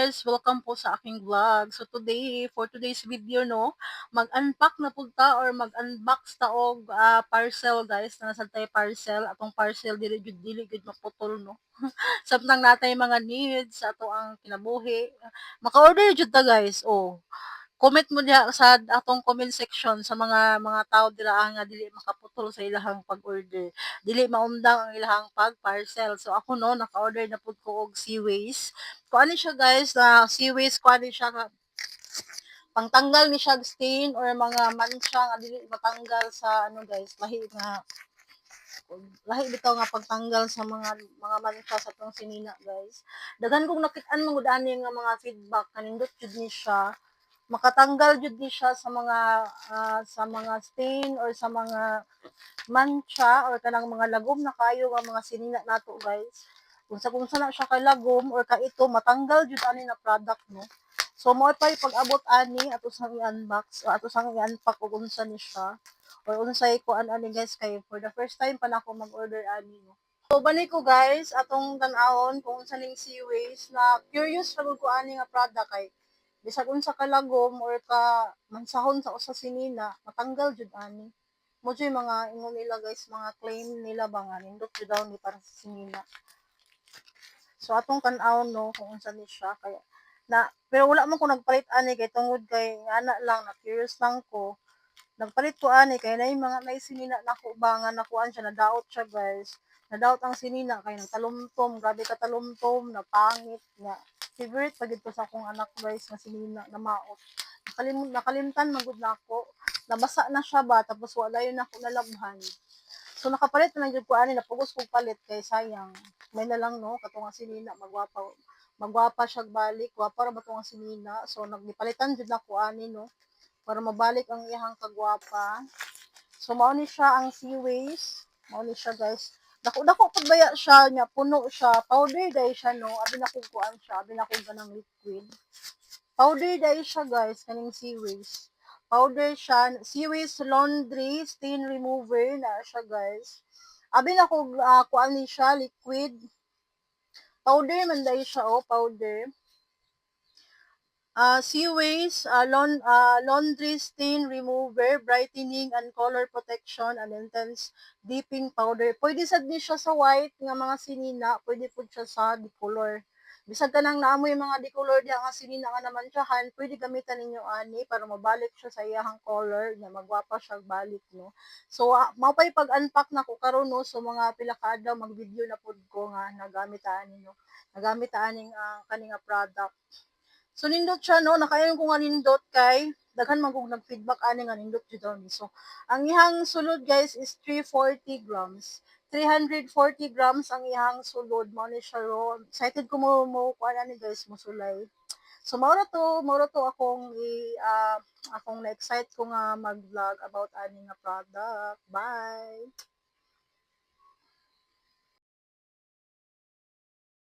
guys, welcome po sa aking vlog. So today, for today's video no, mag-unpack na po ta or mag-unbox ta og parcel guys, na nasa tayo parcel, atong parcel dili gud maputol no. Samtang natay mga needs ato ang kinabuhi. Maka-order jud ta guys. Oh, comment mo diha sa atong comment section sa mga tao dira nga dili makaputol sa ilahang pag-order. Dili maundang ang ilahang pag-parcel. So ako no, naka-order na pud ko og Seaways. Kuan ni siya guys, na Seaways kuan ni siya pangtanggal ni siya stain or mga mancha nga dili matanggal sa ano guys, lahi bitaw nga pagtanggal sa mga mancha sa tong sinina guys. Daghan kong nakit-an mangud ani nga mga feedback kanindot jud ni siya, makatanggal jud ni siya sa mga stain or sa mga mancha or kanang mga lagom na kayo nga mga sinina nato guys. Kung sa na siya kay lagom or ka ito matanggal jud ani na product no. So mo pay pag-abot ani ato sang i-unbox o ato sang i-unpack ug unsa ni siya or unsay kuan ani guys kay for the first time pa nako mag-order ani no. So bani ko guys atong tan-awon kung unsa ning Seaways na curious ra ko ani nga product kay bisag unsa ka lagom or ka mansahon sa usa sinina matanggal jud ani. Mo jud mga ingon nila guys, mga claim nila ba nga nindot jud daw ni para sa sinina. So atong tan-awon no kung unsa ni siya kaya na pero wala man ko nagpalit ani kay tungod kay ana lang na curious lang ko. Nagpalit ko ani kay nay sinina nako ba nga nakuan siya nadaot siya guys. Nadaot ang sinina kay nagtalumtom, grabe ka talumtom, na pangit nga. Favorite pa gid ko sa akong anak guys nga sinina na maot. Nakalimtan man gud nako. Nabasa na siya ba tapos wala yun ako nalabhan. So nakapalit na lang jud ko ani napugos kog palit kay sayang. May na lang no katong nga sinina magwapa siya balik, gwapa ra ba tong sinina. So nagpalitan jud nako ani no para mabalik ang iyang kagwapa. So mao ni siya ang Seaways. Mao ni siya guys. Dako pud baya siya nya puno siya. Powder day siya no. Abi na kog kuan siya, abi na kog ganang liquid. Powder day siya guys kaning Seaways. Powder siya, Seaways laundry stain remover na siya guys. Abi na kog kuan ni siya liquid. Powder man day siya oh, powder. Seaways laundry stain remover, brightening and color protection and intense dipping powder. Pwede sad ni siya sa white nga mga sinina, pwede pud siya sa decolor. Bisag ka nang naamoy mga decolor diha nga sinina nga naman siyahan, pwede gamitan ninyo ani para mabalik siya sa iyang color, nga magwapa siya balik no. So mao pay pag-unpack nako karon no, so mga pila ka adlaw mag-video na pud ko nga nagamit ani no. Nagamit aning kani nga product. So nindot siya no, nakayon ko nga nindot kay daghan man kog nag-feedback ani nga nindot jud daw ni. So ang ihang sulod guys is 340 grams. 340 grams ang ihang sulod mo ni siya ro. Excited ko mo kuan ani guys mo sulay. So mao ra to akong na-excite ko nga mag-vlog about ani nga product. Bye.